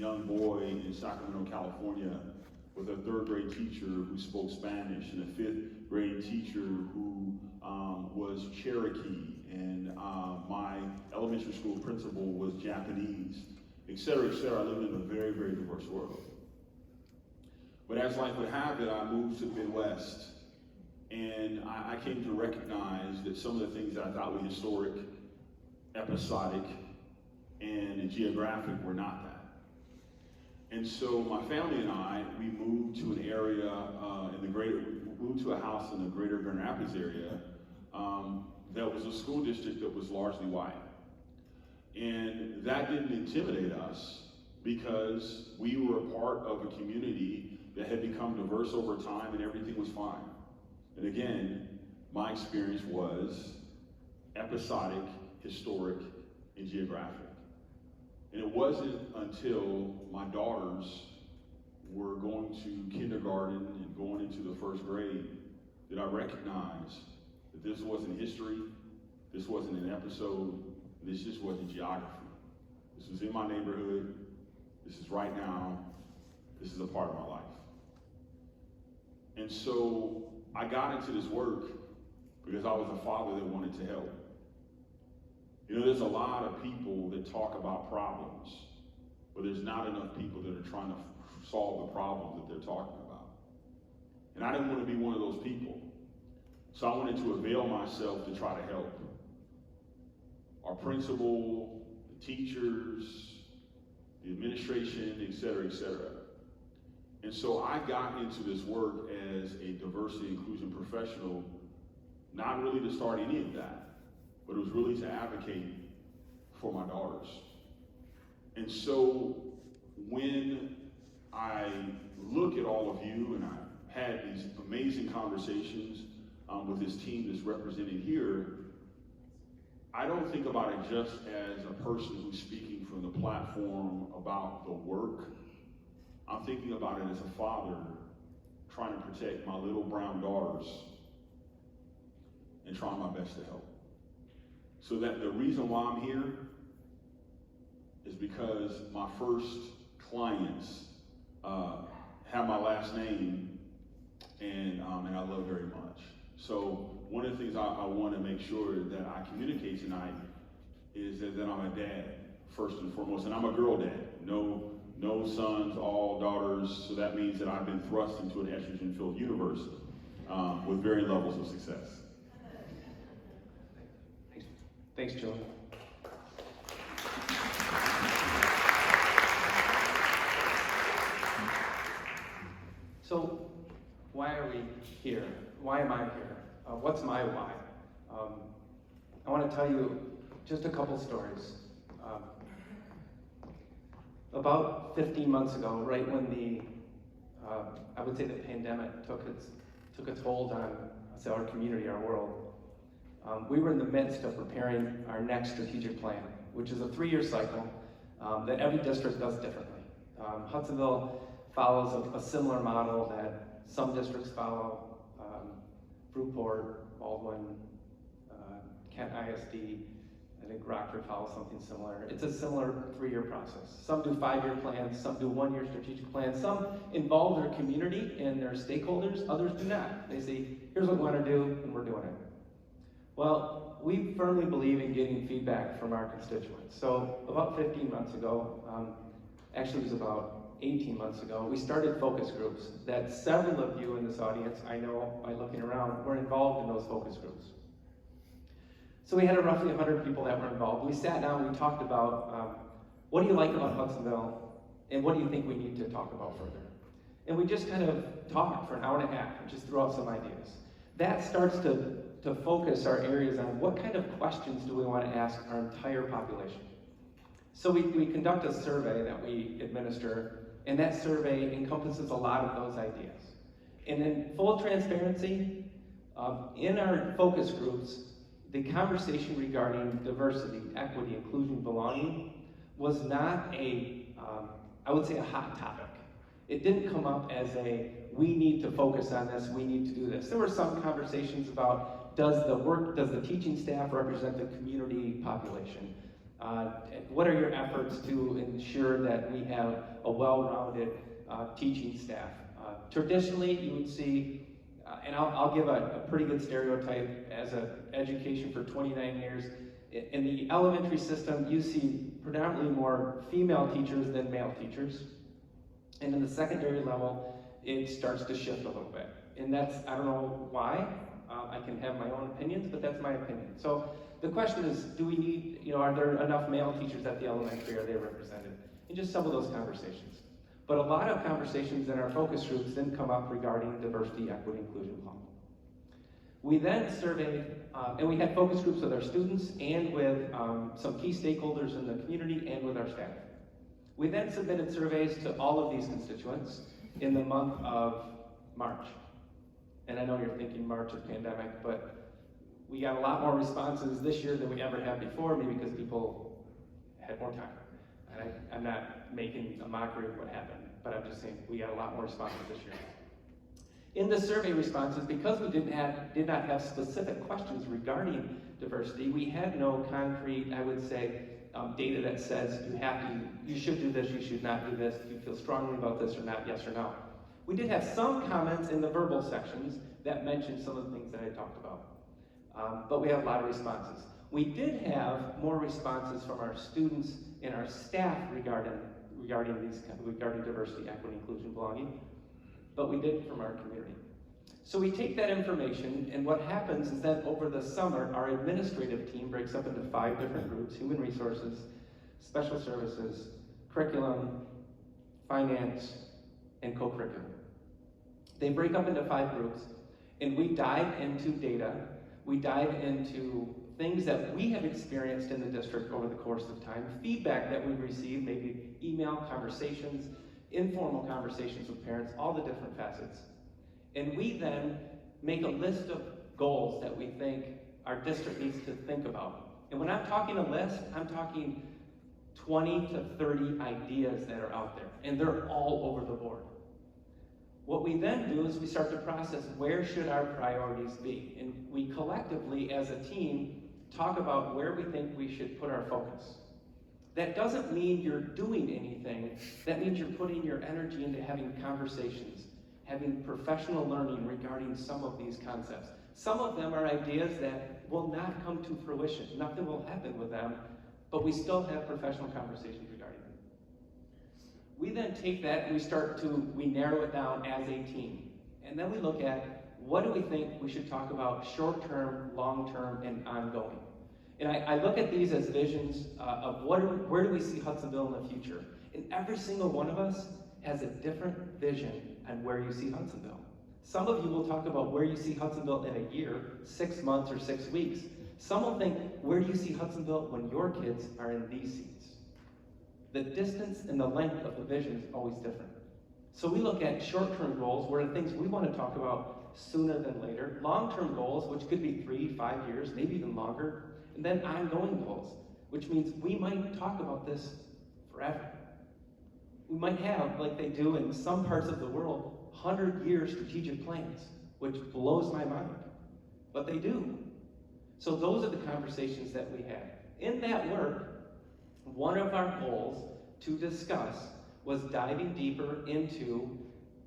young boy in Sacramento, California, with a third grade teacher who spoke Spanish and a fifth grade teacher who was Cherokee, and my elementary school principal was Japanese, et cetera, et cetera. I lived in a very, very diverse world. But as life would have it, I moved to the Midwest, and I came to recognize that some of the things that I thought were historic, episodic, and geographic were not that. And so my family and I, we moved to an area moved to a house in the greater Grand Rapids area that was a school district that was largely white. And that didn't intimidate us because we were a part of a community that had become diverse over time and everything was fine. And again, my experience was episodic, historic, and geographic. And it wasn't until my daughters were going to kindergarten and going into the first grade that I recognized that this wasn't history, this wasn't an episode, this just wasn't geography. This was in my neighborhood, this is right now, this is a part of my life. And so I got into this work because I was a father that wanted to help. You know, there's a lot of people that talk about problems, but there's not enough people that are trying to solve the problems that they're talking about. And I didn't want to be one of those people. So I wanted to avail myself to try to help. Our principal, the teachers, the administration, et cetera, et cetera. And so I got into this work as a diversity inclusion professional, not really to start any of that, but it was really to advocate for my daughters. And so when I look at all of you, and I had these amazing conversations with this team that's represented here, I don't think about it just as a person who's speaking from the platform about the work. I'm thinking about it as a father trying to protect my little brown daughters and trying my best to help. So that the reason why I'm here is because my first clients have my last name, and I love very much. So one of the things I want to make sure that I communicate tonight is that I'm a dad, first and foremost, and I'm a girl dad. No sons, all daughters, so that means that I've been thrust into an estrogen-filled universe with varying levels of success. Thanks, Julian. So, why are we here? Why am I here? What's my why? I want to tell you just a couple stories. About 15 months ago, right when the I would say the pandemic took its hold on our community, our world, we were in the midst of preparing our next strategic plan, which is a 3-year cycle that every district does differently. Hudsonville follows a similar model that some districts follow. Fruitport, Baldwin, Kent ISD, I think Rockford follows something similar. It's a similar 3-year process. Some do 5-year plans, some do 1-year strategic plans. Some involve their community and their stakeholders, others do not. They say, here's what we want to do, and we're doing it. Well, we firmly believe in getting feedback from our constituents. So about 15 months ago, actually it was about 18 months ago, we started focus groups that several of you in this audience, I know by looking around, were involved in those focus groups. So we had roughly 100 people that were involved. We sat down, we talked about what do you like about Hudsonville, and what do you think we need to talk about further? And we just kind of talked for an hour and a half and just threw out some ideas. That starts to focus our areas on what kind of questions do we want to ask our entire population. So we conduct a survey that we administer, and that survey encompasses a lot of those ideas. And in full transparency, in our focus groups, the conversation regarding diversity, equity, inclusion, belonging was not I would say a hot topic. It didn't come up as we need to focus on this, we need to do this. There were some conversations about does the teaching staff represent the community population? What are your efforts to ensure that we have a well-rounded teaching staff? Traditionally, you would see, and I'll give a pretty good stereotype as an education for 29 years. In the elementary system, you see predominantly more female teachers than male teachers. And in the secondary level, it starts to shift a little bit. And that's, I don't know why. I can have my own opinions, but that's my opinion. So the question is, do we need, are there enough male teachers at the elementary? Are they represented? And just some of those conversations. But a lot of conversations in our focus groups didn't come up regarding diversity, equity, inclusion, belonging. We then surveyed, and we had focus groups with our students and with some key stakeholders in the community and with our staff. We then submitted surveys to all of these constituents in the month of March. And I know you're thinking March of pandemic, but we got a lot more responses this year than we ever had before, maybe because people had more time. And I'm not making a mockery of what happened, but I'm just saying we got a lot more responses this year. In the survey responses, because we did not have specific questions regarding diversity, we had no concrete, I would say, data that says you should do this, you should not do this, do you feel strongly about this or not, yes or no. We did have some comments in the verbal sections that mentioned some of the things that I talked about, but we have a lot of responses. We did have more responses from our students and our staff regarding diversity, equity, inclusion, belonging, but we did from our community. So we take that information, and what happens is that over the summer, our administrative team breaks up into 5 different groups: human resources, special services, curriculum, finance, and co-curriculum. They break up into 5 groups, and we dive into data. We dive into things that we have experienced in the district over the course of time, feedback that we've received, maybe email conversations, informal conversations with parents, all the different facets. And we then make a list of goals that we think our district needs to think about. And when I'm talking a list, I'm talking 20 to 30 ideas that are out there, and they're all over the board. What we then do is we start to process where should our priorities be. And we collectively, as a team, talk about where we think we should put our focus. That doesn't mean you're doing anything. That means you're putting your energy into having conversations, having professional learning regarding some of these concepts. Some of them are ideas that will not come to fruition. Nothing will happen with them, but we still have professional conversations regarding them. We then take that and we narrow it down as a team. And then we look at what do we think we should talk about short-term, long-term, and ongoing. And I look at these as visions of where do we see Hudsonville in the future. And every single one of us has a different vision on where you see Hudsonville. Some of you will talk about where you see Hudsonville in a year, 6 months, or 6 weeks. Some will think, where do you see Hudsonville when your kids are in these seats? The distance and the length of the vision is always different. So we look at short-term goals, where the things we want to talk about sooner than later. Long-term goals, which could be 3, 5 years, maybe even longer. And then ongoing goals, which means we might talk about this forever. We might have, like they do in some parts of the world, 100-year strategic plans, which blows my mind. But they do. So those are the conversations that we had. In that work, one of our goals to discuss was diving deeper into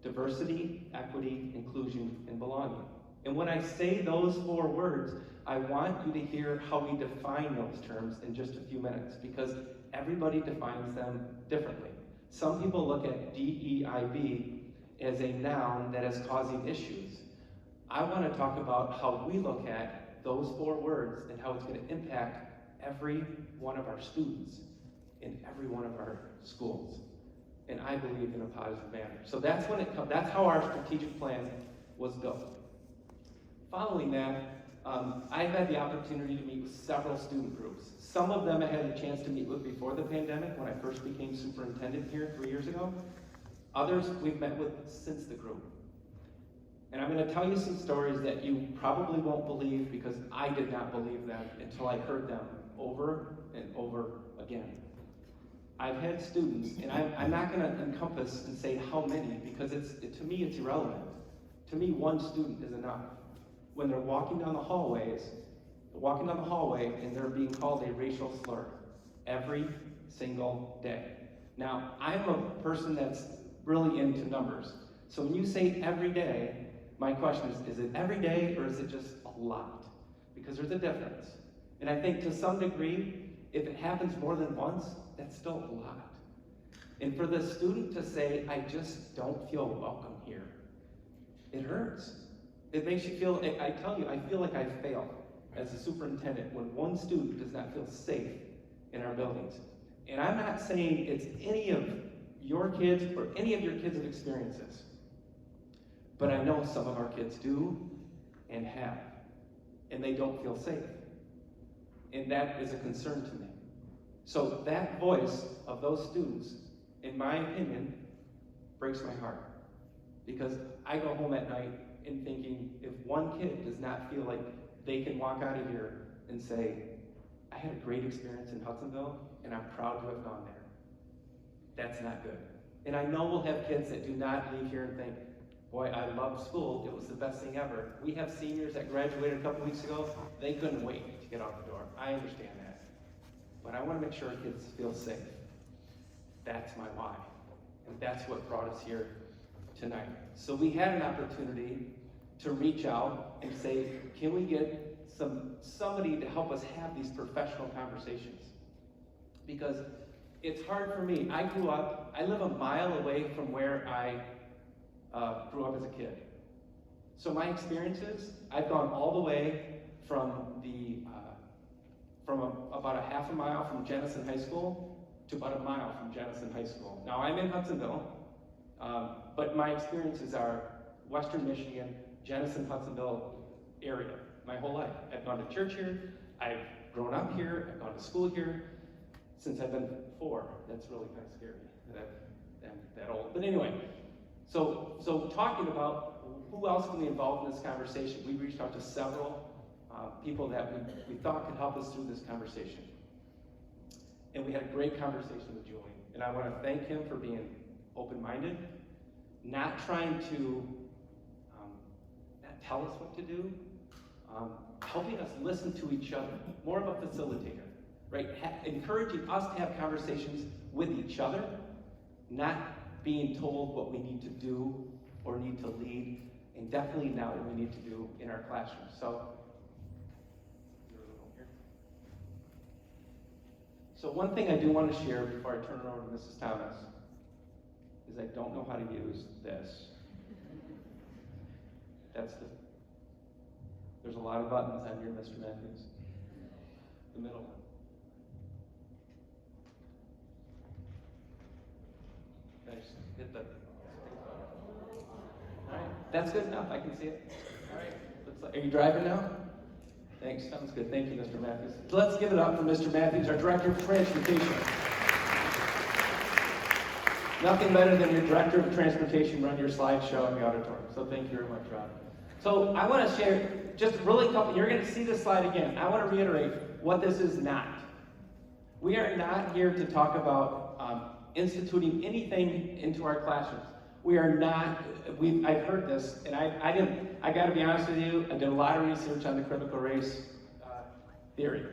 diversity, equity, inclusion, and belonging. And when I say those 4 words, I want you to hear how we define those terms in just a few minutes, because everybody defines them differently. Some people look at DEIB as a noun that is causing issues. I want to talk about how we look at those 4 words and how it's going to impact every one of our students in every one of our schools. And I believe in a positive manner. So that's when that's how our strategic plan was built. Following that, I've had the opportunity to meet with several student groups. Some of them I had a chance to meet with before the pandemic when I first became superintendent here 3 years ago. Others we've met with since the group. And I'm going to tell you some stories that you probably won't believe, because I did not believe them until I heard them over and over again. I've had students, and I'm not going to encompass and say how many, because to me it's irrelevant. To me, 1 student is enough. When they're walking down the hallway and they're being called a racial slur, every single day. Now, I'm a person that's really into numbers. So when you say every day, my question is it every day or is it just a lot? Because there's a difference. And I think to some degree, if it happens more than once, that's still a lot. And for the student to say, I just don't feel welcome here, it hurts. It makes you feel, I tell you, I feel like I failed as a superintendent when one student does not feel safe in our buildings. And I'm not saying it's any of your kids or any of your kids' experiences, but I know some of our kids do and have, and they don't feel safe. And that is a concern to me. So that voice of those students, in my opinion, breaks my heart. Because I go home at night and thinking, if one kid does not feel like they can walk out of here and say, I had a great experience in Hudsonville, and I'm proud to have gone there. That's not good. And I know we'll have kids that do not leave here and think, boy, I loved school, it was the best thing ever. We have seniors that graduated a couple weeks ago, they couldn't wait to get out the door. I understand that. But I want to make sure our kids feel safe. That's my why. And that's what brought us here tonight. So we had an opportunity to reach out and say, can we get somebody to help us have these professional conversations? Because it's hard for me. I live a mile away from where I grew up as a kid. So my experiences, I've gone all the way from about a half a mile from Jenison High School to about a mile from Jenison High School. Now I'm in Hudsonville, but my experiences are Western Michigan, Jenison, Hudsonville area my whole life. I've gone to church here, I've grown up here, I've gone to school here since I've been 4. That's really kind of scary that I'm that old. But anyway, so talking about who else can be involved in this conversation, we reached out to several people that we thought could help us through this conversation. And we had a great conversation with Julian. And I want to thank him for being open-minded, not trying to not tell us what to do, helping us listen to each other, more of a facilitator, right? Encouraging us to have conversations with each other, not being told what we need to do or need to lead, and definitely not what we need to do in our classrooms. So one thing I do want to share before I turn it over to Mrs. Thomas is I don't know how to use this. There's a lot of buttons on here, Mr. Matthews. The middle one. Nice. Hit the. All right, that's good enough. I can see it. All right. Are you driving now? Thanks. Sounds good. Thank you, Mr. Matthews. So let's give it up for Mr. Matthews, our Director of Transportation. Nothing better than your Director of Transportation run your slideshow in the auditorium. So thank you very much, Rob. So I want to share just really couple. You're going to see this slide again. I want to reiterate what this is not. We are not here to talk about instituting anything into our classrooms. We are not. I've heard this, and I got to be honest with you. I did a lot of research on the critical race theory.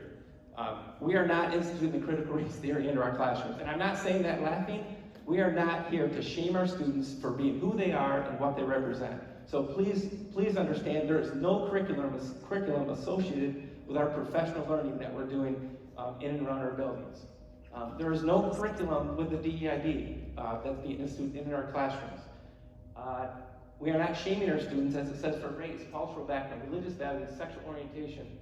We are not instituting the critical race theory into our classrooms, and I'm not saying that laughing. We are not here to shame our students for being who they are and what they represent. So please understand there is no curriculum associated with our professional learning that we're doing in and around our buildings. There is no curriculum with the DEIB that's being instituted in our classrooms. We are not shaming our students, as it says, for race, cultural background, religious values, sexual orientation.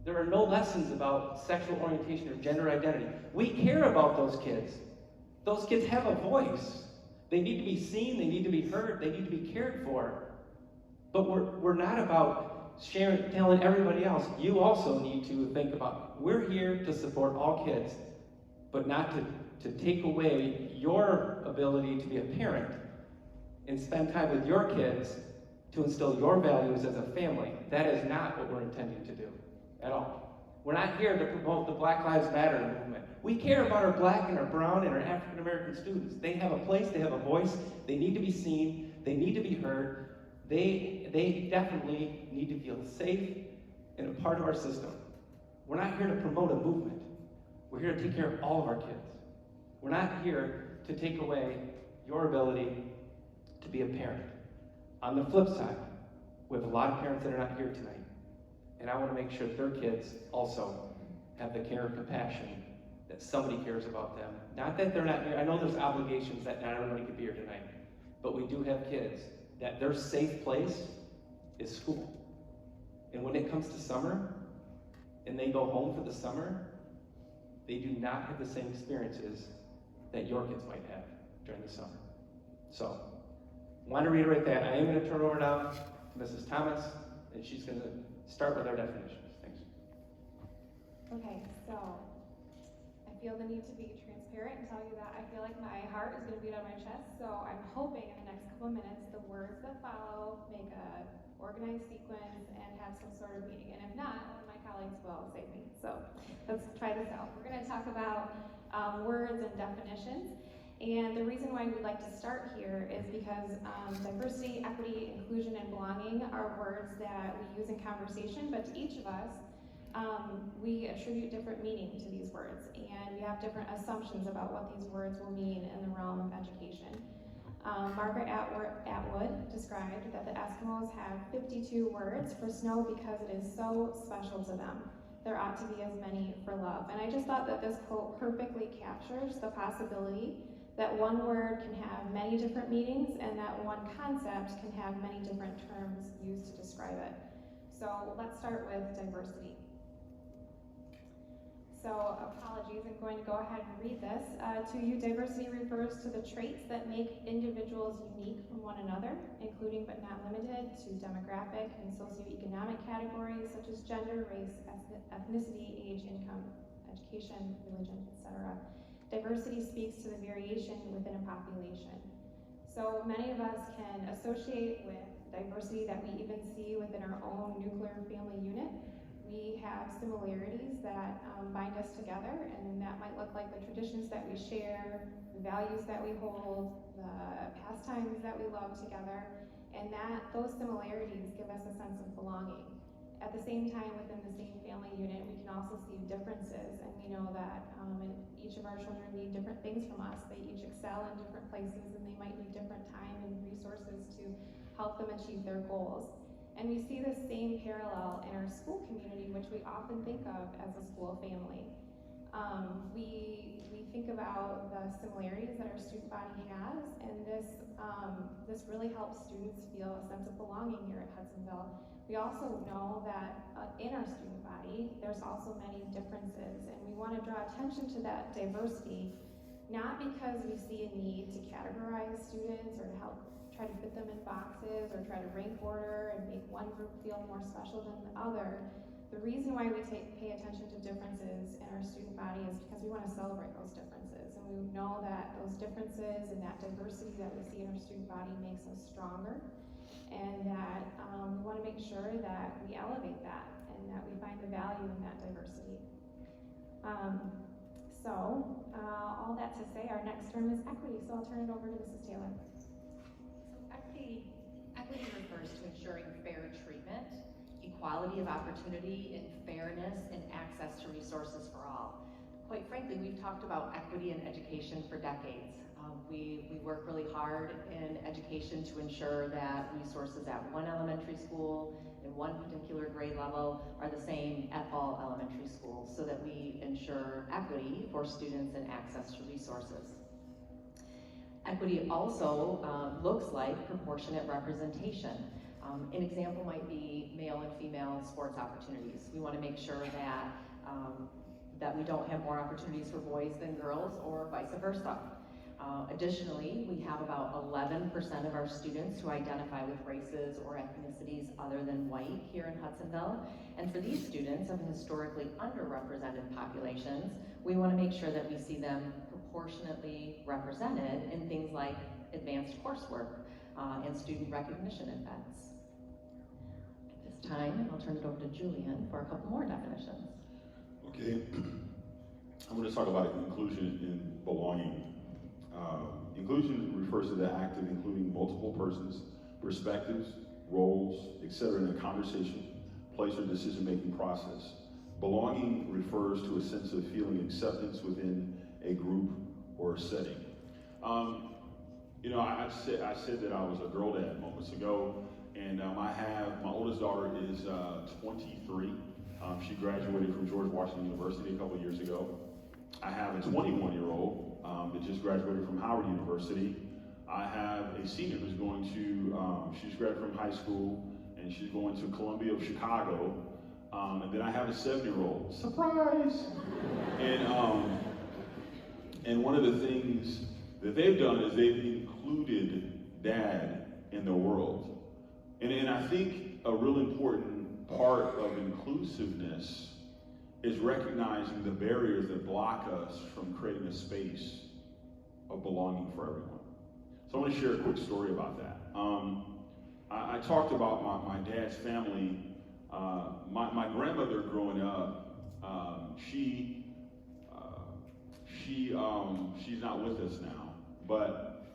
There are no lessons about sexual orientation or gender identity. We care about those kids. Those kids have a voice. They need to be seen, they need to be heard, they need to be cared for. But we're not about telling everybody else, you also need to think about, we're here to support all kids, but not to take away your ability to be a parent and spend time with your kids to instill your values as a family. That is not what we're intending to do at all. We're not here to promote the Black Lives Matter movement. We care about our Black and our brown and our African American students. They have a place, they have a voice, they need to be seen, they need to be heard. They definitely need to feel safe and a part of our system. We're not here to promote a movement. We're here to take care of all of our kids. We're not here to take away your ability to be a parent. On the flip side, we have a lot of parents that are not here tonight, and I want to make sure that their kids also have the care and compassion that somebody cares about them. Not that they're not here. I know there's obligations that not everybody could be here tonight, but we do have kids that their safe place is school. And when it comes to summer, and they go home for the summer, they do not have the same experiences that your kids might have during the summer. So, I want to reiterate that. I am going to turn it over now to Mrs. Thomas, and she's going to start with our definitions. Thanks. Okay, so I feel the need to be transparent and tell you that I feel like my heart is going to beat on my chest, so I'm hoping in the next couple of minutes the words that follow make a organized sequence and have some sort of meaning, and if not, one of my colleagues will save me. So let's try this out. We're going to talk about words and definitions, and the reason why we like to start here is because diversity, equity, inclusion, and belonging are words that we use in conversation, but to each of us, we attribute different meaning to these words, and we have different assumptions about what these words will mean in the realm of education. Margaret Atwood described that the Eskimos have 52 words for snow because it is so special to them. There ought to be as many for love. And I just thought that this quote perfectly captures the possibility that one word can have many different meanings and that one concept can have many different terms used to describe it. So let's start with diversity. So apologies, I'm going to go ahead and read this. To you, diversity refers to the traits that make individuals unique from one another, including but not limited to demographic and socioeconomic categories such as gender, race, ethnicity, age, income, education, religion, etc. Diversity speaks to the variation within a population. So many of us can associate with diversity that we even see within our own nuclear family unit. We have similarities that bind us together, and that might look like the traditions that we share, the values that we hold, the pastimes that we love together, and that those similarities give us a sense of belonging. At the same time, within the same family unit, we can also see differences, and we know that each of our children need different things from us. They each excel in different places, and they might need different time and resources to help them achieve their goals. And we see this same parallel in our school community, which we often think of as a school family. We think about the similarities that our student body has, and this really helps students feel a sense of belonging here at Hudsonville. We also know that in our student body, there's also many differences, and we want to draw attention to that diversity, not because we see a need to categorize students or to help try to fit them in boxes or try to rank order and make one group feel more special than the other. The reason why we pay attention to differences in our student body is because we want to celebrate those differences. And we know that those differences and that diversity that we see in our student body makes us stronger. And that we want to make sure that we elevate that and that we find the value in that diversity. All that to say, our next term is equity. So I'll turn it over to Mrs. Taylor. Equity refers to ensuring fair treatment, equality of opportunity, and fairness in access to resources for all. Quite frankly, we've talked about equity in education for decades. We work really hard in education to ensure that resources at one elementary school in one particular grade level are the same at all elementary schools so that we ensure equity for students and access to resources. Equity also looks like proportionate representation. An example might be male and female sports opportunities. We want to make sure that we don't have more opportunities for boys than girls or vice versa. Additionally, we have about 11% of our students who identify with races or ethnicities other than white here in Hudsonville. And for these students of historically underrepresented populations, we want to make sure that we see them proportionately represented in things like advanced coursework and student recognition events. At this time, I'll turn it over to Julian for a couple more definitions. Okay, I'm going to talk about inclusion and belonging. Inclusion refers to the act of including multiple persons, perspectives, roles, etc. in a conversation, place, or decision-making process. Belonging refers to a sense of feeling acceptance within a group or a setting. I said that I was a girl dad moments ago, and my oldest daughter is 23. She graduated from George Washington University a couple of years ago. I have a 21-year-old that just graduated from Howard University. I have a senior who's going to, she's graduated from high school, and she's going to Columbia of Chicago. And then I have a 7-year-old. Surprise! And one of the things that they've done is they've included dad in their world. And I think a real important part of inclusiveness is recognizing the barriers that block us from creating a space of belonging for everyone. So I want to share a quick story about that. I talked about my dad's family. My grandmother growing up, she's not with us now, but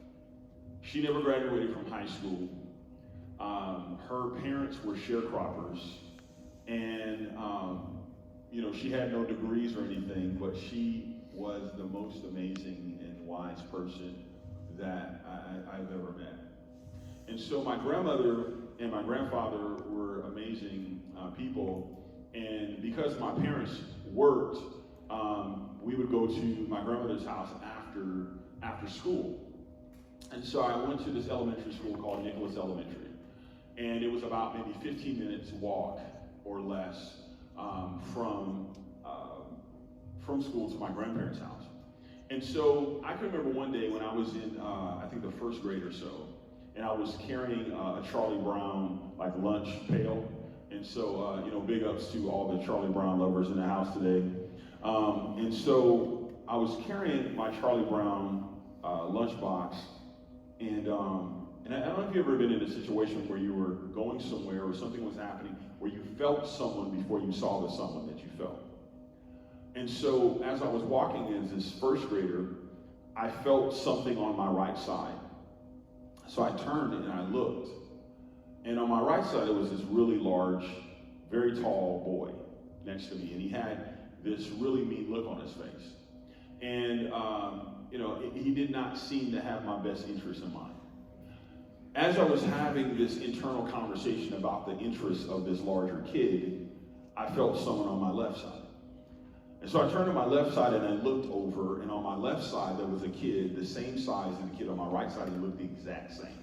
she never graduated from high school. Her parents were sharecroppers, and she had no degrees or anything, but she was the most amazing and wise person that I've ever met. And so my grandmother and my grandfather were amazing people, and because my parents worked, we would go to my grandmother's house after school. And so I went to this elementary school called Nicholas Elementary, and it was about maybe 15 minutes walk or less from school to my grandparents' house. And so I can remember one day when I was in, I think the first grade or so, and I was carrying a Charlie Brown like lunch pail. And so, big ups to all the Charlie Brown lovers in the house today. And so I was carrying my Charlie Brown lunchbox, and I don't know if you've ever been in a situation where you were going somewhere or something was happening where you felt someone before you saw the someone that you felt. And so as I was walking as this first grader, I felt something on my right side. So I turned and I looked. And on my right side, there was this really large, very tall boy next to me. And he had this really mean look on his face. And, he did not seem to have my best interest in mind. As I was having this internal conversation about the interests of this larger kid, I felt someone on my left side. And so I turned to my left side and I looked over, and on my left side there was a kid the same size as the kid on my right side. He looked the exact same.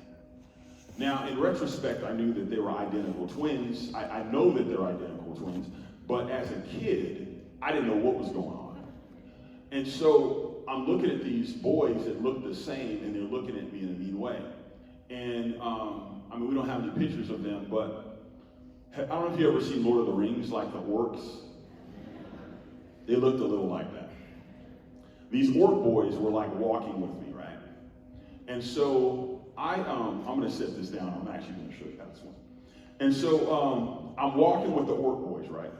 Now, in retrospect, I knew that they were identical twins. I know that they're identical twins, but as a kid, I didn't know what was going on. And so I'm looking at these boys that look the same, and they're looking at me in a mean way. And we don't have any pictures of them, but I don't know if you ever seen Lord of the Rings, like the orcs. They looked a little like that. These orc boys were like walking with me, right? And so I'm going to set this down. I'm actually going to show you how this one. And so I'm walking with the orc boys, right?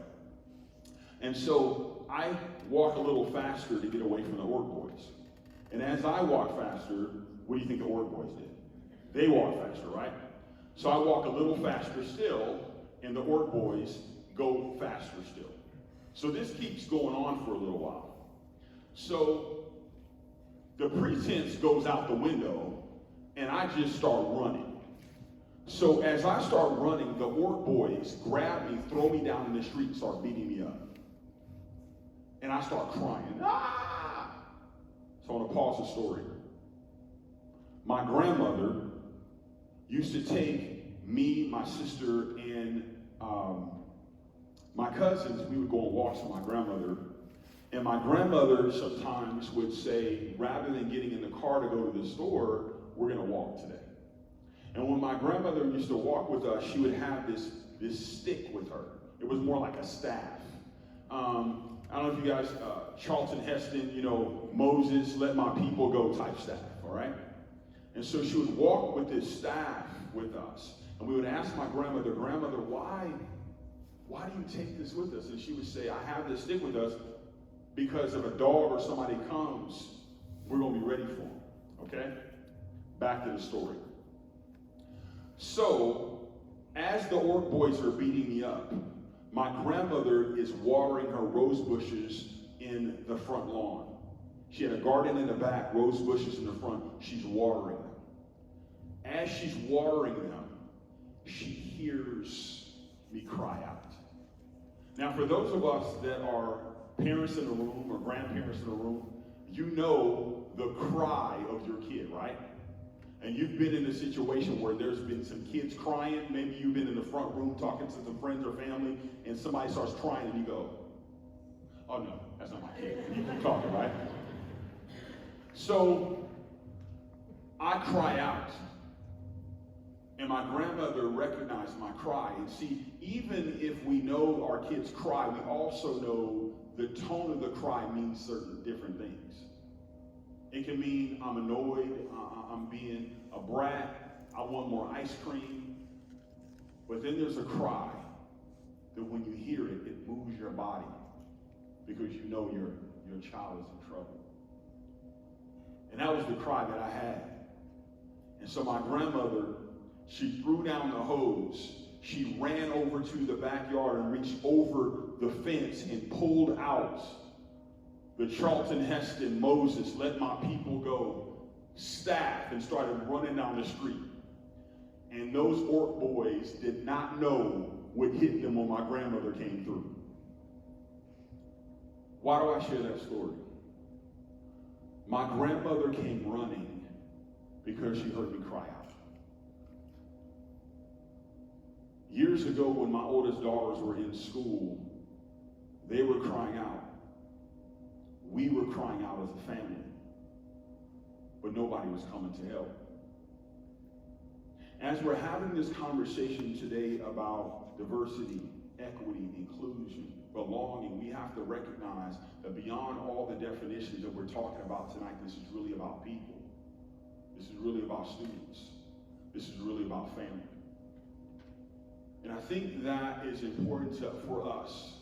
And so I walk a little faster to get away from the orc boys. And as I walk faster, what do you think the orc boys did? They walk faster, right? So I walk a little faster still, and the orc boys go faster still. So this keeps going on for a little while. So the pretense goes out the window, and I just start running. So as I start running, the orc boys grab me, throw me down in the street, and start beating me up. And I start crying. Ah! So I want to pause the story. My grandmother used to take me, my sister, and my cousins. We would go on walks with my grandmother. And my grandmother sometimes would say, rather than getting in the car to go to the store, we're going to walk today. And when my grandmother used to walk with us, she would have this stick with her. It was more like a staff. I don't know if you guys, Charlton Heston, Moses, let my people go type staff, all right? And so she would walk with this staff with us. And we would ask my grandmother, why do you take this with us? And she would say, I have this stick with us because if a dog or somebody comes, we're going to be ready for them, okay? Back to the story. So, as the orc boys are beating me up, My grandmother is watering her rose bushes in the front lawn. She had a garden in the back, rose bushes in the front. She's watering them. As she's watering them, she hears me cry out. Now, for those of us that are parents in the room or grandparents in the room, you know the cry of your kid, right? And you've been in a situation where there's been some kids crying. Maybe you've been in the front room talking to some friends or family, and somebody starts crying, and you go, oh no, that's not my kid. You keep talking, right? So I cry out, and my grandmother recognized my cry. And see, even if we know our kids cry, we also know the tone of the cry means certain different things. It can mean I'm annoyed, I'm being a brat, I want more ice cream. But then there's a cry that when you hear it, it moves your body because you know your child is in trouble. And that was the cry that I had. And so my grandmother, she threw down the hose. She ran over to the backyard and reached over the fence and pulled out the Charlton Heston Moses, let my people go staff, and started running down the street. And those orc boys did not know what hit them when my grandmother came through. Why do I share that story? My grandmother came running because she heard me cry out. Years ago, when my oldest daughters were in school, they were crying out. We were crying out as a family, but nobody was coming to help. As we're having this conversation today about diversity, equity, inclusion, belonging, we have to recognize that beyond all the definitions that we're talking about tonight, this is really about people. This is really about students. This is really about family. And I think that is important for us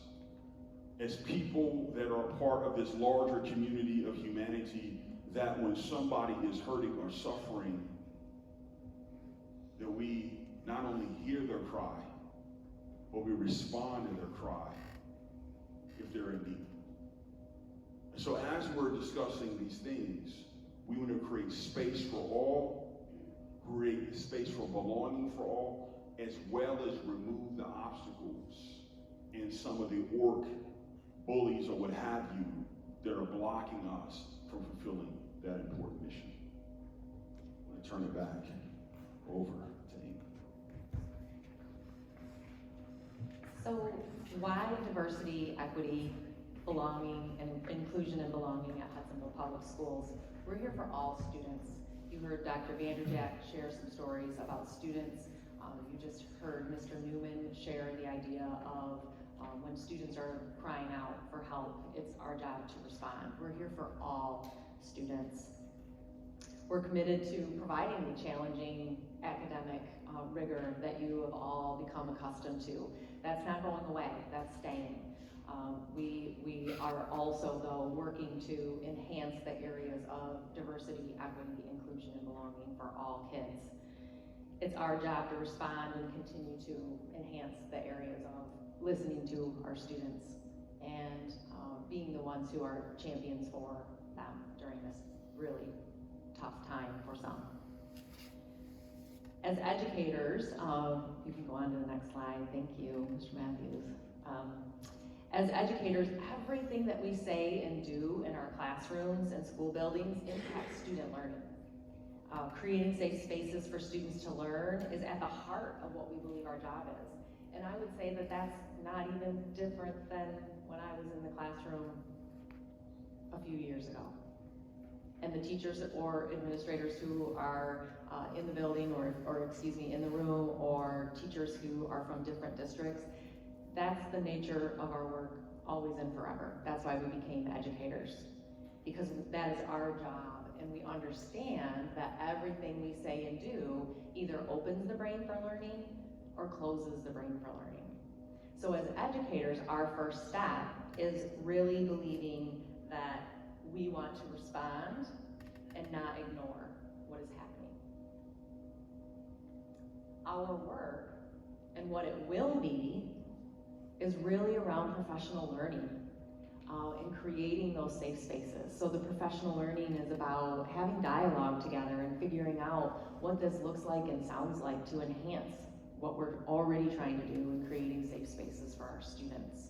as people that are part of this larger community of humanity, that when somebody is hurting or suffering, that we not only hear their cry, but we respond to their cry if they're in need. And so as we're discussing these things, we want to create space for all, create space for belonging for all, as well as remove the obstacles and some of the orc bullies or what have you that are blocking us from fulfilling that important mission. I'm going to turn it back over to Amy. So why diversity, equity, belonging, and inclusion and belonging at Hudsonville Public Schools? We're here for all students. You heard Dr. VanderJagt share some stories about students. You just heard Mr. Newman share the idea of when students are crying out for help, it's our job to respond. We're here for all students. We're committed to providing the challenging academic rigor that you have all become accustomed to. That's not going away, that's staying. We are also, though, working to enhance the areas of diversity, equity, inclusion, and belonging for all kids. It's our job to respond and continue to enhance the areas of listening to our students and being the ones who are champions for them during this really tough time for some. As educators, you can go on to the next slide. Thank you, Mr. Matthews. As educators, everything that we say and do in our classrooms and school buildings impacts student learning. Creating safe spaces for students to learn is at the heart of what we believe our job is. And I would say that that's not even different than when I was in the classroom a few years ago. And the teachers or administrators who are in the building or in the room, or teachers who are from different districts, that's the nature of our work always and forever. That's why we became educators, because that is our job, and we understand that everything we say and do either opens the brain for learning or closes the brain for learning. So as educators, our first step is really believing that we want to respond and not ignore what is happening. Our work and what it will be is really around professional learning and creating those safe spaces. So the professional learning is about having dialogue together and figuring out what this looks like and sounds like to enhance what we're already trying to do in creating safe spaces for our students.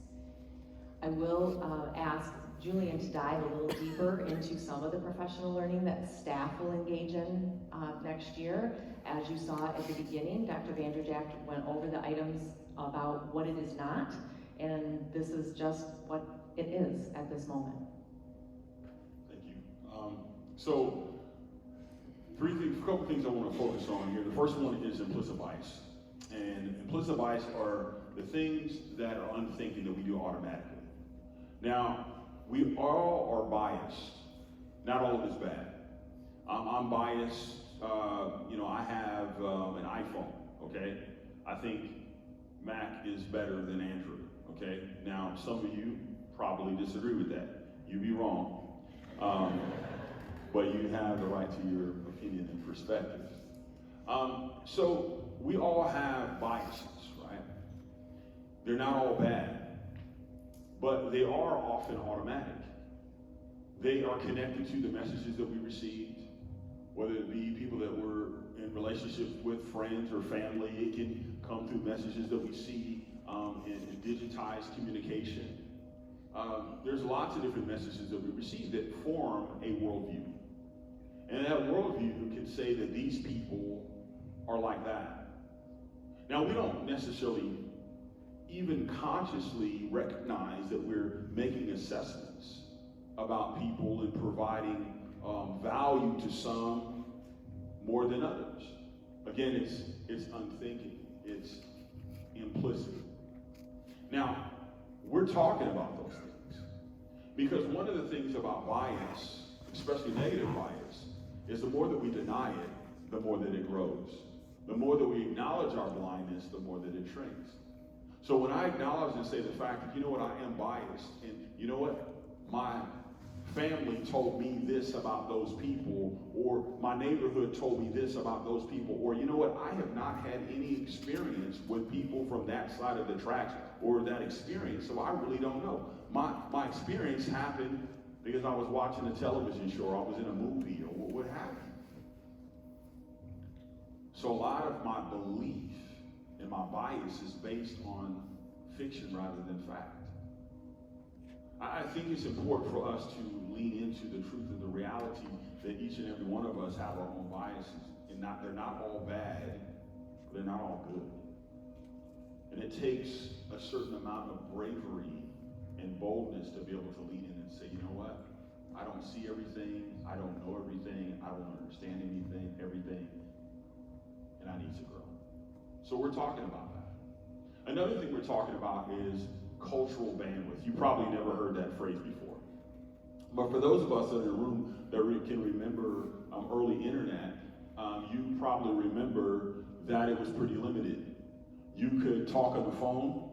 I will ask Julian to dive a little deeper into some of the professional learning that staff will engage in next year. As you saw at the beginning, Dr. VanderJagt went over the items about what it is not, and this is just what it is at this moment. Thank you. So, a couple things I want to focus on here. The first one is implicit bias. And implicit bias are the things that are unthinking that we do automatically. Now, we all are biased. Not all of it is bad. I'm biased. I have an iPhone, okay? I think Mac is better than Android, okay? Now, some of you probably disagree with that. You'd be wrong. But you have the right to your opinion and perspective. So we all have biases, right? They're not all bad, but they are often automatic. They are connected to the messages that we received, whether it be people that we're in relationships with, friends or family. It can come through messages that we see in digitized communication. There's lots of different messages that we receive that form a worldview. And that worldview can say that these people are like that. Now, we don't necessarily even consciously recognize that we're making assessments about people and providing value to some more than others. Again, it's unthinking, it's implicit. Now, we're talking about those things because one of the things about bias, especially negative bias, is the more that we deny it, the more that it grows. The more that we acknowledge our blindness, the more that it shrinks. So when I acknowledge and say the fact that, you know what, I am biased, and you know what, my family told me this about those people, or my neighborhood told me this about those people, or you know what, I have not had any experience with people from that side of the tracks or that experience, so I really don't know. My experience happened because I was watching a television show, or I was in a movie, or what have you. So a lot of my belief and my bias is based on fiction rather than fact. I think it's important for us to lean into the truth and the reality that each and every one of us have our own biases. And they're not all bad, but they're not all good. And it takes a certain amount of bravery and boldness to be able to lean in and say, you know what? I don't see everything, I don't know everything, I don't understand everything, and I need to grow. So we're talking about that. Another thing we're talking about is cultural bandwidth. You probably never heard that phrase before. But for those of us in the room that can remember early internet, you probably remember that it was pretty limited. You could talk on the phone,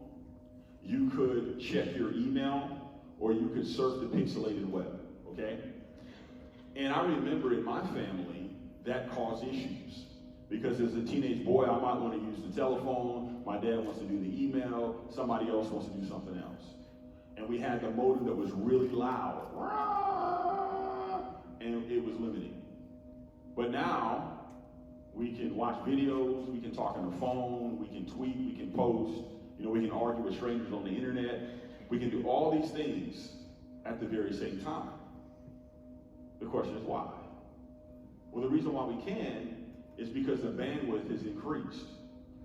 you could check your email, or you could surf the pixelated web, okay? And I remember in my family, that caused issues. Because as a teenage boy, I might want to use the telephone, my dad wants to do the email, somebody else wants to do something else. And we had the modem that was really loud, and it was limiting. But now, we can watch videos, we can talk on the phone, we can tweet, we can post, we can argue with strangers on the internet. We can do all these things at the very same time. The question is why? Well, the reason why we can is because the bandwidth is increased.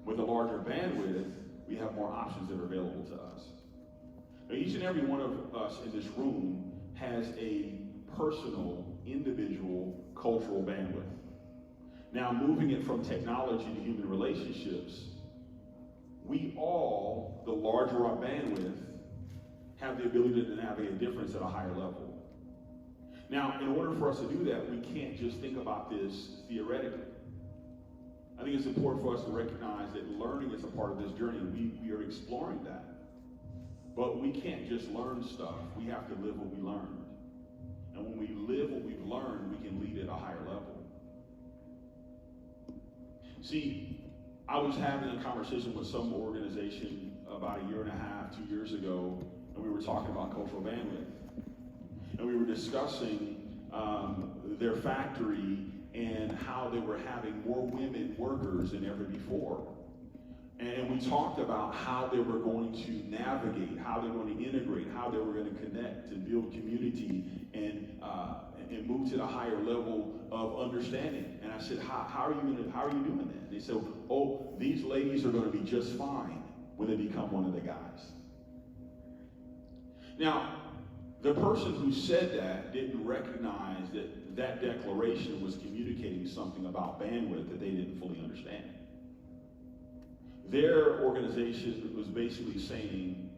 With a larger bandwidth, we have more options that are available to us. Now, each and every one of us in this room has a personal, individual, cultural bandwidth. Now, moving it from technology to human relationships, we all, the larger our bandwidth, have the ability to navigate a difference at a higher level. Now, in order for us to do that, we can't just think about this theoretically. I think it's important for us to recognize that learning is a part of this journey, and we are exploring that. But we can't just learn stuff. We have to live what we learned. And when we live what we've learned, we can lead at a higher level. See, I was having a conversation with some organization about a year and a half, 2 years ago, and we were talking about cultural bandwidth. And we were discussing their factory and how they were having more women workers than ever before. And we talked about how they were going to navigate, how they were going to integrate, how they were going to connect and build community and move to the higher level of understanding. And I said, how are you doing that? And they said, oh, these ladies are going to be just fine when they become one of the guys. Now, the person who said that didn't recognize that that declaration was communicating something about bandwidth that they didn't fully understand. Their organization was basically saying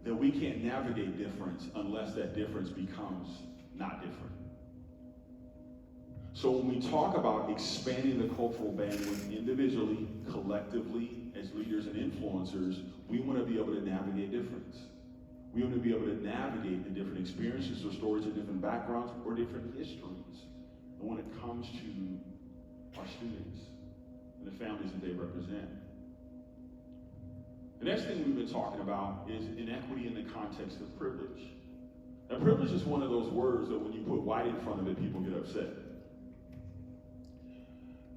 that we can't navigate difference unless that difference becomes not different. So when we talk about expanding the cultural bandwidth individually, collectively, as leaders and influencers, we want to be able to navigate difference. We want to be able to navigate the different experiences or stories of different backgrounds or different histories. And when it comes to our students and the families that they represent. The next thing we've been talking about is inequity in the context of privilege. Now, privilege is one of those words that when you put white in front of it, people get upset.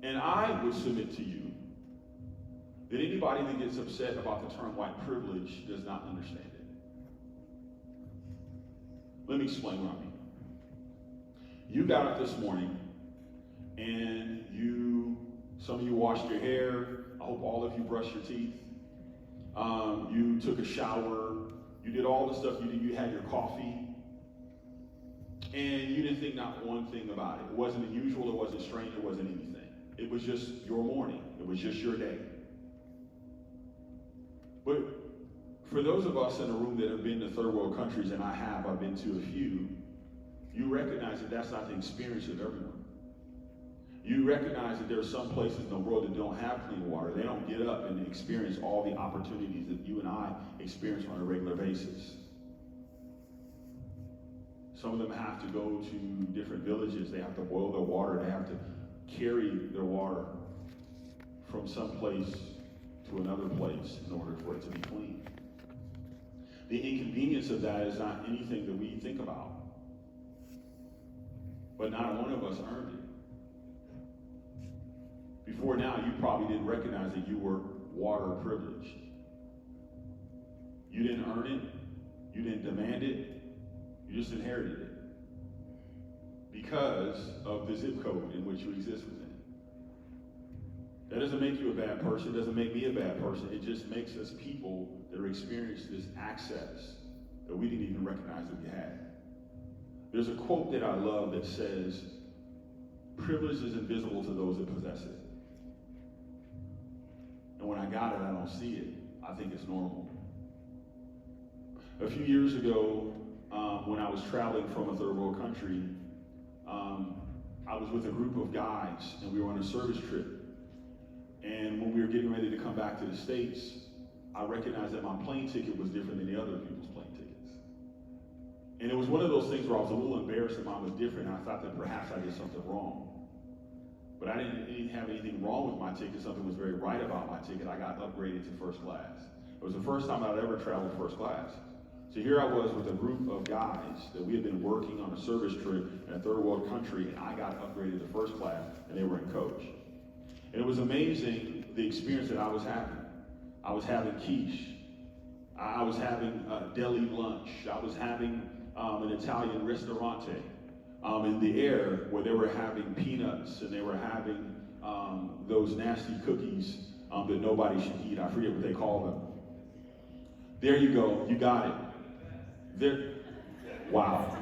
And I would submit to you that anybody that gets upset about the term white privilege does not understand it. Let me explain what I mean. You got up this morning and some of you washed your hair. I hope all of you brushed your teeth. You took a shower. You did all the stuff you did. You had your coffee. And you didn't think not one thing about it. It wasn't unusual. It wasn't strange. It wasn't anything. It was just your morning. It was just your day. But for those of us in the room that have been to third world countries, and I've been to a few, you recognize that that's not the experience of everyone. You recognize that there are some places in the world that don't have clean water. They don't get up and experience all the opportunities that you and I experience on a regular basis. Some of them have to go to different villages. They have to boil their water. They have to carry their water from some place to another place in order for it to be clean. The inconvenience of that is not anything that we think about. But not one of us earned it. Before now, you probably didn't recognize that you were water privileged. You didn't earn it. You didn't demand it. You just inherited it. Because of the zip code in which you exist within. That doesn't make you a bad person. It doesn't make me a bad person. It just makes us people that are experiencing this access that we didn't even recognize that we had. There's a quote that I love that says, privilege is invisible to those that possess it. And when I got it, I don't see it. I think it's normal. A few years ago, when I was traveling from a third world country, I was with a group of guys, and we were on a service trip. And when we were getting ready to come back to the States, I recognized that my plane ticket was different than the other people's plane tickets. And it was one of those things where I was a little embarrassed that mine was different, and I thought that perhaps I did something wrong. But I didn't have anything wrong with my ticket. Something was very right about my ticket. I got upgraded to first class. It was the first time I'd ever traveled first class. So here I was with a group of guys that we had been working on a service trip in a third world country, and I got upgraded to first class, and they were in coach. And it was amazing the experience that I was having. I was having quiche. I was having deli lunch. I was having an Italian ristorante in the air where they were having peanuts and they were having those nasty cookies that nobody should eat. I forget what they call them. There you go. You got it. There. Wow.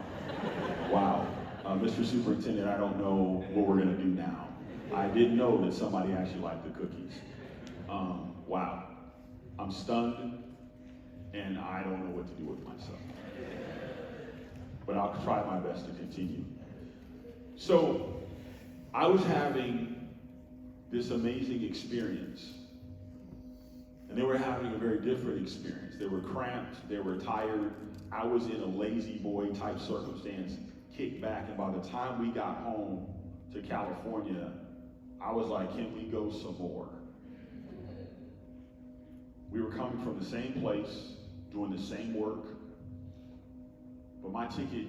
Wow. Mr. Superintendent, I don't know what we're going to do now. I didn't know that somebody actually liked the cookies. Wow. I'm stunned, and I don't know what to do with myself. But I'll try my best to continue. So, I was having this amazing experience. And they were having a very different experience. They were cramped, they were tired. I was in a lazy boy type circumstance, kicked back, and by the time we got home to California, I was like, can we go some more? We were coming from the same place, doing the same work, but my ticket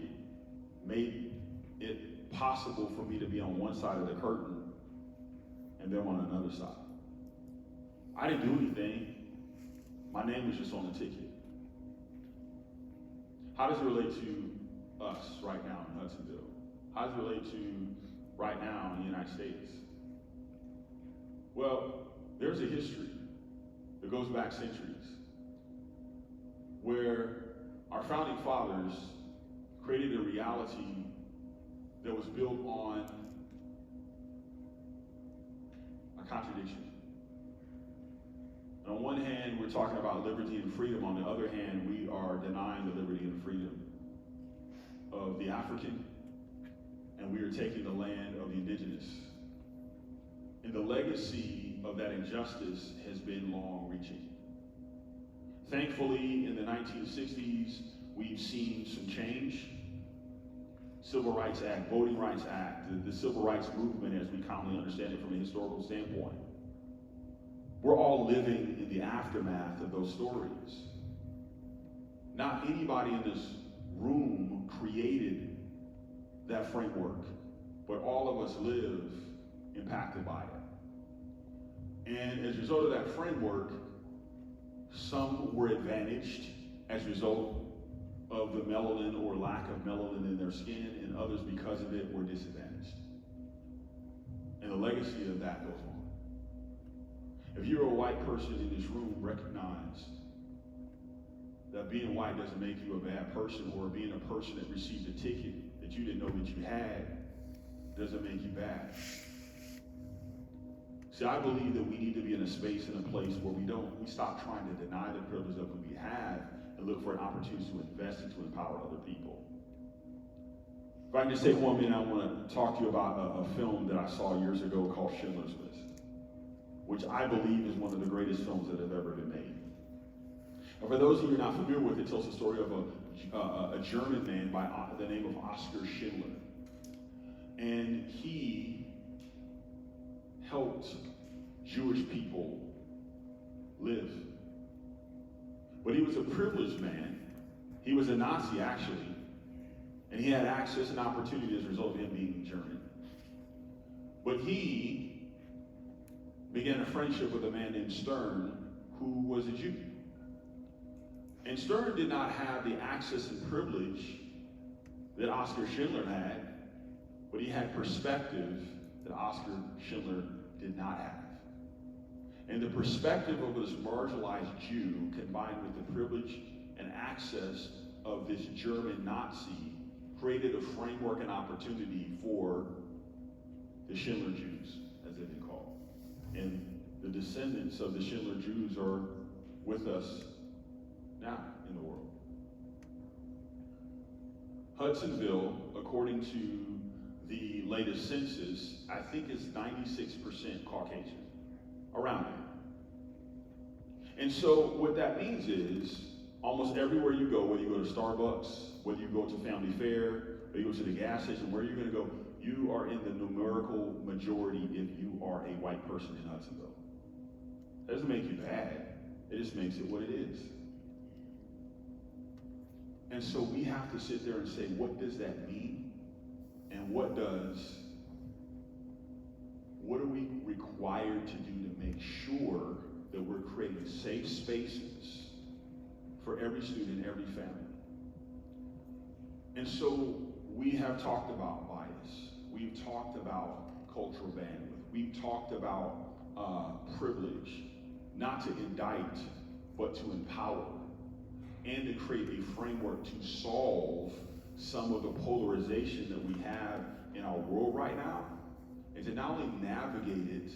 made it possible for me to be on one side of the curtain and them on another side. I didn't do anything. My name was just on the ticket. How does it relate to us right now in Hudsonville? How does it relate to right now in the United States? Well, there's a history that goes back centuries where our founding fathers created a reality that was built on a contradiction. And on one hand, we're talking about liberty and freedom. On the other hand, we are denying the liberty and freedom of the African, and we are taking the land of the indigenous. And the legacy of that injustice has been long-reaching. Thankfully, in the 1960s, we've seen some change. Civil Rights Act, Voting Rights Act, the Civil Rights Movement as we commonly understand it from a historical standpoint. We're all living in the aftermath of those stories. Not anybody in this room created that framework, but all of us live impacted by it. And as a result of that framework, some were advantaged as a result of the melanin or lack of melanin in their skin, and others because of it were disadvantaged. And the legacy of that goes on. If you're a white person in this room, recognize that being white doesn't make you a bad person, or being a person that received a ticket that you didn't know that you had doesn't make you bad. See, I believe that we need to be in a space and a place where we stop trying to deny the privilege of what we have and look for an opportunity to invest and to empower other people. If I can just take 1 minute, I want to talk to you about a film that I saw years ago called Schindler's List, which I believe is one of the greatest films that have ever been made. And for those of you who are not familiar with it, it tells the story of a German man by the name of Oskar Schindler. And he helped Jewish people live. But he was a privileged man. He was a Nazi, actually. And he had access and opportunity as a result of him being German. But he began a friendship with a man named Stern, who was a Jew. And Stern did not have the access and privilege that Oskar Schindler had, but he had perspective that Oskar Schindler did not have. And the perspective of this marginalized Jew combined with the privilege and access of this German Nazi created a framework and opportunity for the Schindler Jews, as they've been called. And the descendants of the Schindler Jews are with us now in the world. Hudsonville, according to the latest census, I think is 96% Caucasian, around there. And so what that means is, almost everywhere you go, whether you go to Starbucks, whether you go to Family Fair, or you go to the gas station, where you're going to go, you are in the numerical majority if you are a white person in Hudsonville. That doesn't make you bad. It just makes it what it is. And so we have to sit there and say, what does that mean? And what are we required to do to make sure that we're creating safe spaces for every student, every family? And so we have talked about bias. We've talked about cultural bandwidth. We've talked about privilege, not to indict, but to empower, and to create a framework to solve some of the polarization that we have in our world right now, and to not only navigate it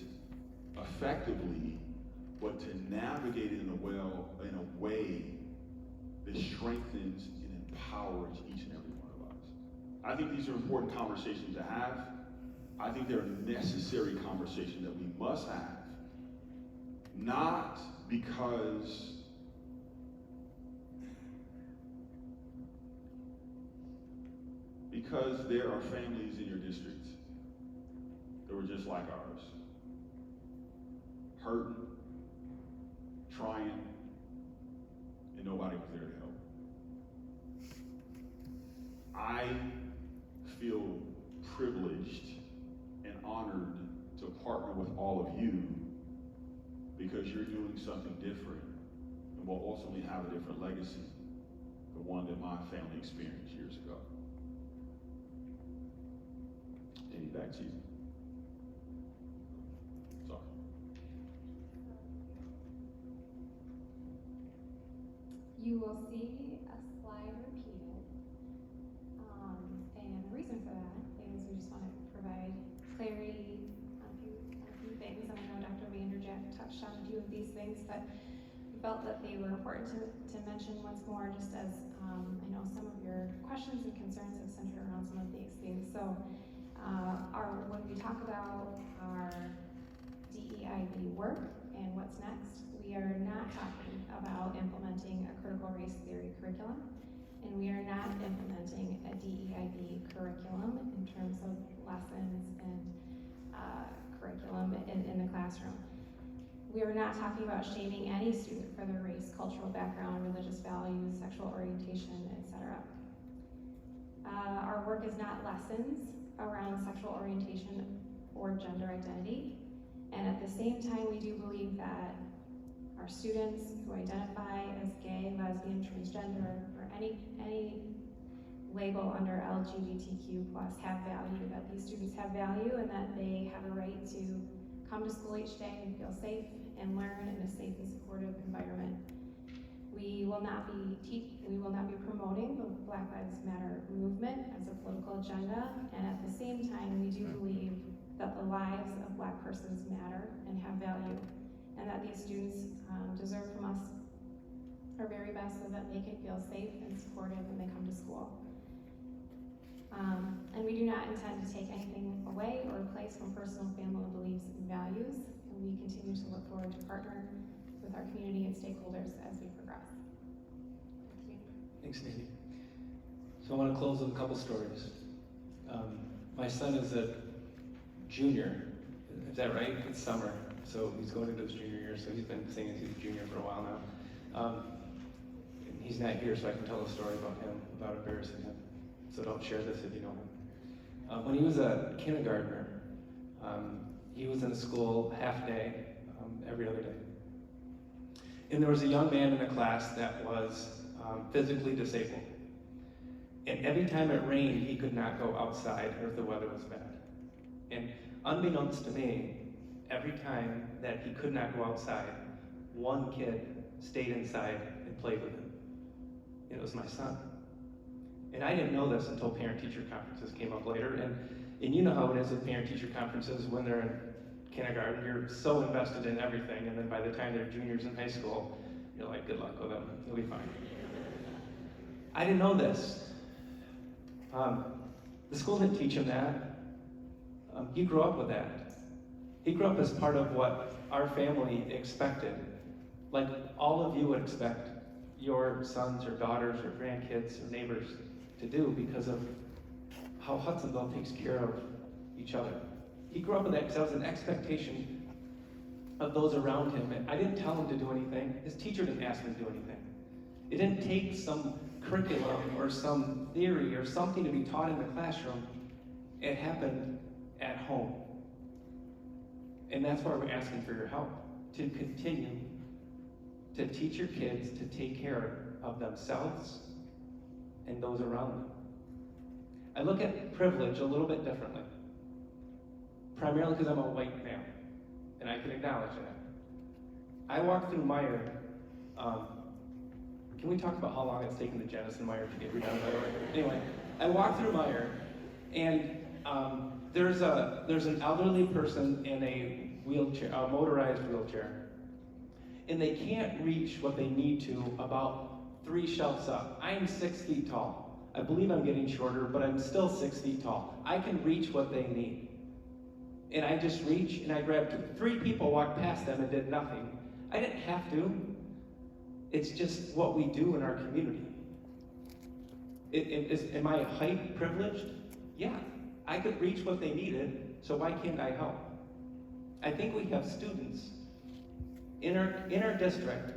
effectively, but to navigate it in a way that strengthens and empowers each and every one of us. I think these are important conversations to have. I think they're a necessary conversation that we must have, not because there are families in your district that were just like ours, hurting, trying, nobody was there to help. I feel privileged and honored to partner with all of you because you're doing something different and will ultimately have a different legacy, the one that my family experienced years ago. Andy, back to you. Sorry. You will see a slide repeated. And the reason for that is we just want to provide clarity on a few things. And I know Dr. VanderJagt touched on a few of these things, but we felt that they were important to mention once more, just as I know some of your questions and concerns have centered around some of these things. So when we talk about our DEIB work and what's next, we are not talking about implementing a critical race theory curriculum, and we are not implementing a DEIB curriculum in terms of lessons and curriculum in the classroom. We are not talking about shaming any student for their race, cultural background, religious values, sexual orientation, etc. Our work is not lessons around sexual orientation or gender identity, and at the same time, we do believe that our students who identify as gay, lesbian, transgender, or any label under LGBTQ+ have value, that these students have value, and that they have a right to come to school each day and feel safe and learn in a safe and supportive environment. We will not be promoting the Black Lives Matter movement as a political agenda, and at the same time, we do believe that the lives of Black persons matter and have value, and that these students deserve from us our very best so that they can feel safe and supported when they come to school. And we do not intend to take anything away or replace from personal family beliefs and values, and we continue to look forward to partner with our community and stakeholders as we progress. Thank you. Thanks, Nancy. So I want to close with a couple stories. My son is a junior. Is that right? It's summer, so he's going into his junior year, so he's been saying he's a junior for a while now. And he's not here, so I can tell a story about him, about embarrassing him. So don't share this if you know him. When he was a kindergartner, he was in school half day, every other day. And there was a young man in the class that was physically disabled. And every time it rained, he could not go outside or if the weather was bad. And unbeknownst to me, every time that he could not go outside, one kid stayed inside and played with him. It was my son. And I didn't know this until parent-teacher conferences came up later. And you know how it is with parent-teacher conferences when they're in kindergarten. You're so invested in everything, and then by the time they're juniors in high school, you're like, good luck with them. They'll be fine. I didn't know this. The school didn't teach him that. He grew up with that. He grew up as part of what our family expected. Like all of you would expect your sons or daughters or grandkids or neighbors to do because of how Hudsonville takes care of each other. He grew up with that because that was an expectation of those around him. And I didn't tell him to do anything. His teacher didn't ask him to do anything. It didn't take some curriculum or some theory or something to be taught in the classroom. It happened at home. And that's why we're asking for your help, to continue to teach your kids to take care of themselves and those around them. I look at privilege a little bit differently, primarily because I'm a white male, and I can acknowledge that. I walked through Meyer. Can we talk about how long it's taken the Janice and Meyer to get redone, by the way? Anyway, I walked through Meyer, and there's an elderly person in a wheelchair, a motorized wheelchair, and they can't reach what they need to about 3 shelves up. I am 6 feet tall. I believe I'm getting shorter, but I'm still 6 feet tall. I can reach what they need. And I just reach, and I grab 2. 3 people walked past them and did nothing. I didn't have to. It's just what we do in our community. Am I height privileged? Yeah. I could reach what they needed, so why can't I help? I think we have students in our district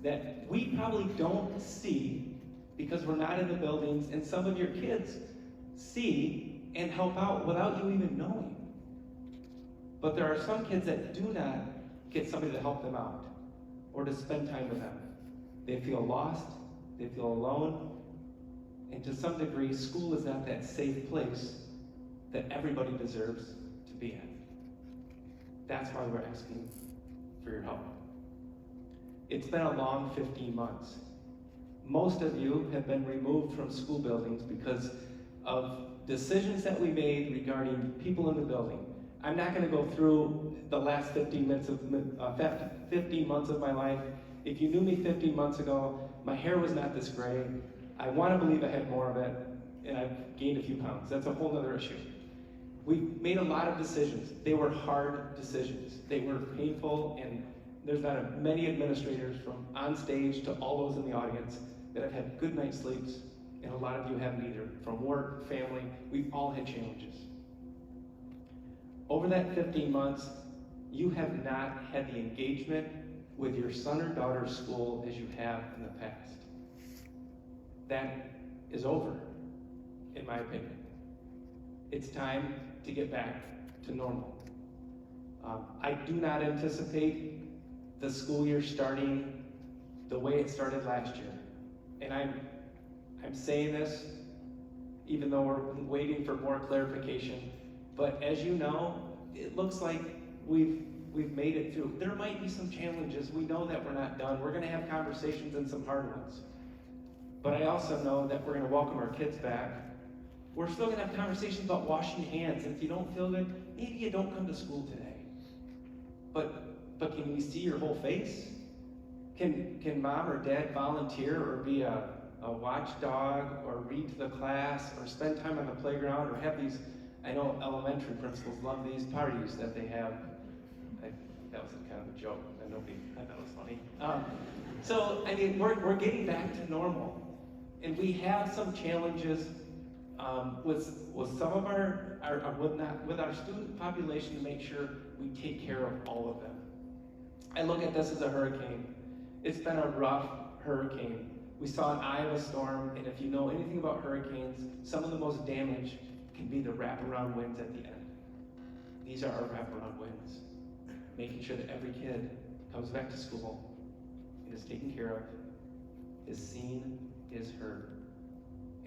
that we probably don't see because we're not in the buildings, and some of your kids see and help out without you even knowing. But there are some kids that do not get somebody to help them out or to spend time with them. They feel lost, they feel alone, and to some degree, school is not that safe place that everybody deserves to be in. That's why we're asking for your help. It's been a long 15 months. Most of you have been removed from school buildings because of decisions that we made regarding people in the building. I'm not going to go through the last 15 months of my life. If you knew me 15 months ago, my hair was not this gray. I want to believe I had more of it, and I've gained a few pounds. That's a whole other issue. We made a lot of decisions. They were hard decisions. They were painful, and there's not many administrators from on stage to all those in the audience that have had good night's sleeps, and a lot of you haven't either. From work, family, we've all had challenges. Over that 15 months, you have not had the engagement with your son or daughter's school as you have in the past. That is over, in my opinion. It's time to get back to normal. I do not anticipate the school year starting the way it started last year. And I'm saying this even though we're waiting for more clarification. But as you know, it looks like we've made it through. There might be some challenges. We know that we're not done. We're going to have conversations and some hard ones. But I also know that we're going to welcome our kids back. We're still going to have conversations about washing hands. If you don't feel good, maybe you don't come to school today. But can we see your whole face? Can mom or dad volunteer or be a watchdog or read to the class or spend time on the playground or have these, I know elementary principals love these parties that they have. That was kind of a joke. I thought it was funny. So, I mean, we're getting back to normal. And we have some challenges with some of with our student population to make sure we take care of all of them. I look at this as a hurricane. It's been a rough hurricane. We saw an Iowa storm, and if you know anything about hurricanes, some of the most damage can be the wraparound winds at the end. These are our wraparound winds. Making sure that every kid comes back to school and is taken care of, is seen, is heard.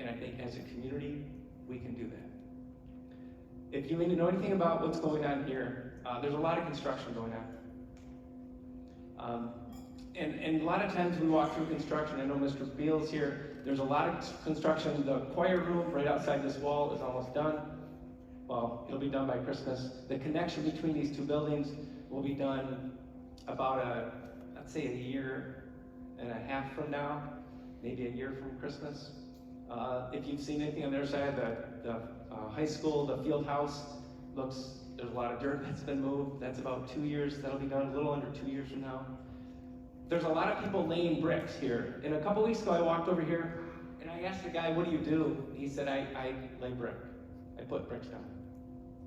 And I think as a community, we can do that. If you know anything about what's going on here, there's a lot of construction going on. And a lot of times we walk through construction. I know Mr. Beal's here. There's a lot of construction. The choir room right outside this wall is almost done. Well, it'll be done by Christmas. The connection between these two buildings will be done about I'd say a year and a half from now, maybe a year from Christmas. If you've seen anything on their side, the high school, the field house there's a lot of dirt that's been moved. That's about 2 years. That'll be done a little under 2 years from now. There's a lot of people laying bricks here. And a couple weeks ago, I walked over here and I asked the guy, "What do you do?" He said, I lay brick. I put bricks down.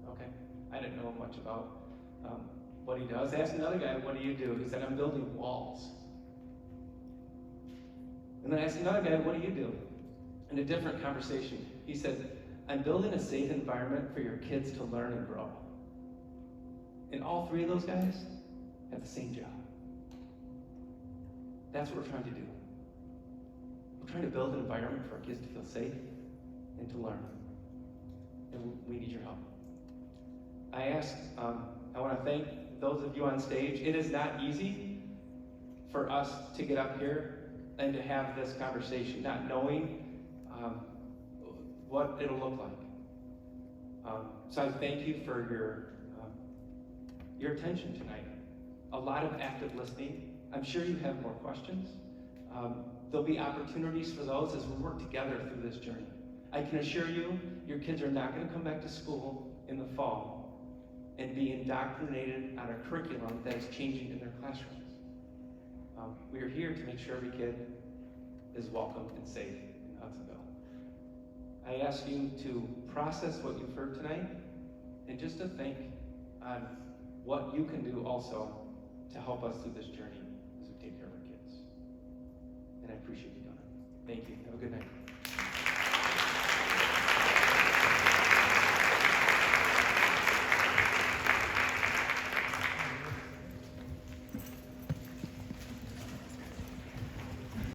Okay. I didn't know much about what he does. I asked another guy, "What do you do?" He said, "I'm building walls." And then I asked another guy, "What do you do?" In a different conversation, he said, "I'm building a safe environment for your kids to learn and grow." And all three of those guys have the same job. That's what we're trying to do. We're trying to build an environment for our kids to feel safe and to learn. And we need your help. I want to thank those of you on stage. It is not easy for us to get up here and to have this conversation, not knowing what it'll look like. So I thank you for your attention tonight. A lot of active listening. I'm sure you have more questions. There'll be opportunities for those as we work together through this journey. I can assure you, your kids are not going to come back to school in the fall and be indoctrinated on a curriculum that is changing in their classrooms. We are here to make sure every kid is welcome and safe in Hudsonville. I ask you to process what you've heard tonight and just to think on what you can do also to help us through this journey as we take care of our kids. and I appreciate you doing it. Thank you. Have a good night.